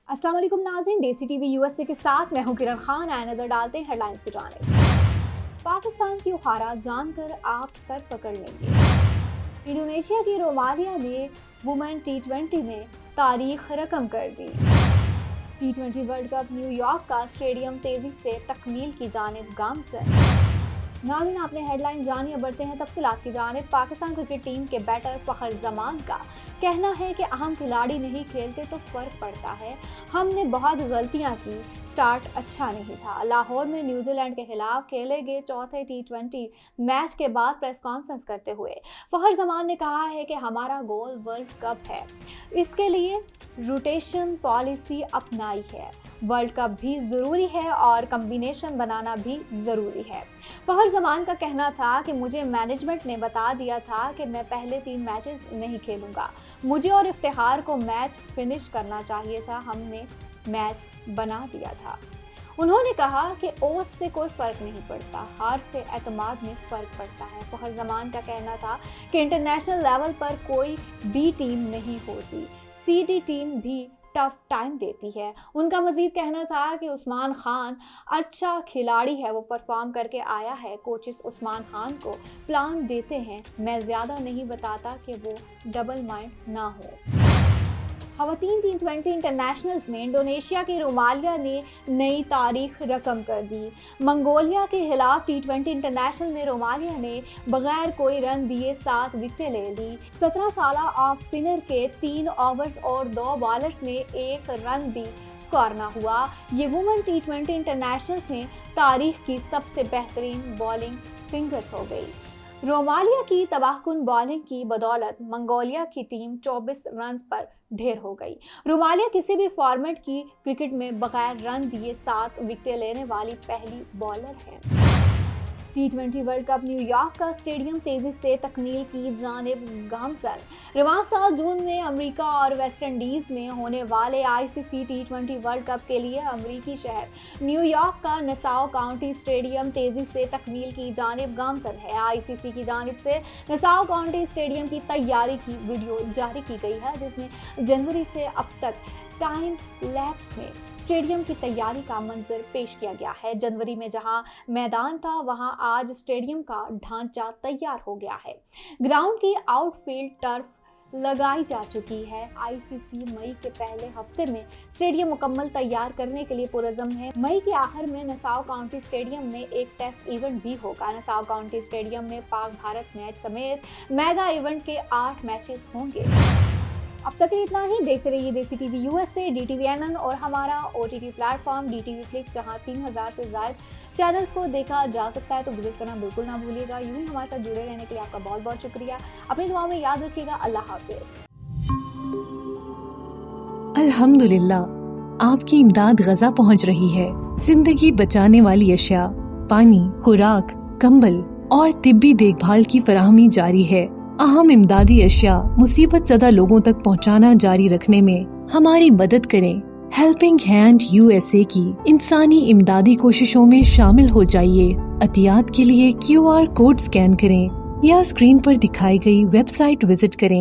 अस्सलाम वालेकुम नाज़रीन, देसी टीवी यूएसए के साथ मैं हूं किरण खान। आए नजर डालते हैं हेडलाइंस की जानिब। पाकिस्तान की हारात जानकर आप सर पकड़ लेंगे। इंडोनेशिया की रोमालिया ने वुमेन टी20 में तारीख रकम कर दी। टी20 वर्ल्ड कप न्यूयॉर्क का स्टेडियम तेजी से तकमील की जानिब गामजन। नाज़रीन, आपने हेडलाइन जानिए, बढ़ते हैं तफसीलात की जानिब। पाकिस्तान क्रिकेट टीम के बैटर फ़खर जमान का कहना है कि अहम खिलाड़ी नहीं खेलते तो फ़र्क पड़ता है। हमने बहुत गलतियां की, स्टार्ट अच्छा नहीं था। लाहौर में न्यूजीलैंड के खिलाफ खेले गए चौथे टी20 मैच के बाद प्रेस कॉन्फ्रेंस करते हुए फ़खर जमान ने कहा है कि हमारा गोल वर्ल्ड कप है, इसके लिए रोटेशन पॉलिसी अपनाई है। वर्ल्ड कप भी ज़रूरी है और कम्बिनेशन बनाना भी ज़रूरी है। फ़खर जमान का कहना था कि मुझे मैनेजमेंट ने बता दिया था कि मैं पहले 3 मैचेस नहीं खेलूंगा। मुझे और इफ्तिखार को मैच फिनिश करना चाहिए था, हमने मैच बना दिया था। उन्होंने कहा कि ओस से कोई फ़र्क नहीं पड़ता, हार से एतमाद में फ़र्क पड़ता है। फ़खर जमान का कहना था कि इंटरनेशनल लेवल पर कोई बी टीम नहीं होती, सीडी टीम भी टफ टाइम देती है। उनका मजीद कहना था कि उस्मान खान अच्छा खिलाड़ी है, वो परफॉर्म करके आया है। कोचेस उस्मान खान को प्लान देते हैं, मैं ज़्यादा नहीं बताता कि वो डबल माइंड ना हो। ख़वातीन टी20 इंटरनेशनल्स में इंडोनेशिया की रोमालिया ने नई तारीख रकम कर दी। मंगोलिया के खिलाफ टी20 इंटरनेशनल में रोमालिया ने बगैर कोई रन दिए 7 विकेटें ले ली। 17 साल ऑफ स्पिनर के 3 ओवर्स और 2 बॉलर्स में 1 रन भी स्कोर ना हुआ। ये वुमेन टी20 इंटरनेशनल्स में तारीख की सबसे बेहतरीन बॉलिंग फिंगर्स हो गई। रोमालिया की तबाहकुन बॉलिंग की बदौलत मंगोलिया की टीम 24 रन पर ढेर हो गई। रोमालिया किसी भी फॉर्मेट की क्रिकेट में बगैर रन दिए 7 विकेटें लेने वाली पहली बॉलर है। टी20 वर्ल्ड कप न्यूयॉर्क का स्टेडियम तेजी से तकमील की जानिब गामजन। रवां साल जून में अमेरिका और वेस्ट इंडीज़ में होने वाले आईसीसी टी20 वर्ल्ड कप के लिए अमेरिकी शहर न्यूयॉर्क का नसाओ काउंटी स्टेडियम तेजी से तकमील की जानिब गामजन है। आईसीसी की जानिब से नसाओ काउंटी स्टेडियम की तैयारी की वीडियो जारी की गई है, जिसमें जनवरी से अब तक टाइम लैप्स में स्टेडियम की तैयारी का मंजर पेश किया गया है। जनवरी में जहां मैदान था, वहां आज स्टेडियम का ढांचा तैयार हो गया है। ग्राउंड की आउटफील्ड टर्फ लगाई जा चुकी है। आईसीसी मई के पहले हफ्ते में स्टेडियम मुकम्मल तैयार करने के लिए पुरज़म है। मई के आखिर में नसाओ काउंटी स्टेडियम में एक टेस्ट इवेंट भी होगा। नसाओ काउंटी स्टेडियम में पाक भारत मैच समेत मेगा इवेंट के 8 मैचेस होंगे। अब तक इतना ही। देखते रहिए देसी टीवी यूएसए, DTVNN और हमारा OTT प्लेटफॉर्म DTV Flix, जहां 3000 से ज़्यादा चैनल्स को देखा जा सकता है, तो विजिट करना बिल्कुल ना भूलिएगा। यूं ही हमारे साथ जुड़े रहने के लिए आपका बहुत बहुत शुक्रिया। अपनी दुआ में याद रखिएगा। अल्लाह हाफिज़। अल्हम्दुलिल्लाह, आपकी इमदाद गजा पहुंच रही है। जिंदगी बचाने वाली अशिया, पानी, खुराक, कंबल और तिब्बी देखभाल की फराहमी जारी है। अहम इमदादी अशिया मुसीबत ज़दा लोगों तक पहुंचाना जारी रखने में हमारी मदद करें। हेल्पिंग हैंड यूएसए की इंसानी इमदादी कोशिशों में शामिल हो जाइए। अतियात के लिए QR कोड स्कैन करें या स्क्रीन पर दिखाई गई वेबसाइट विजिट करें।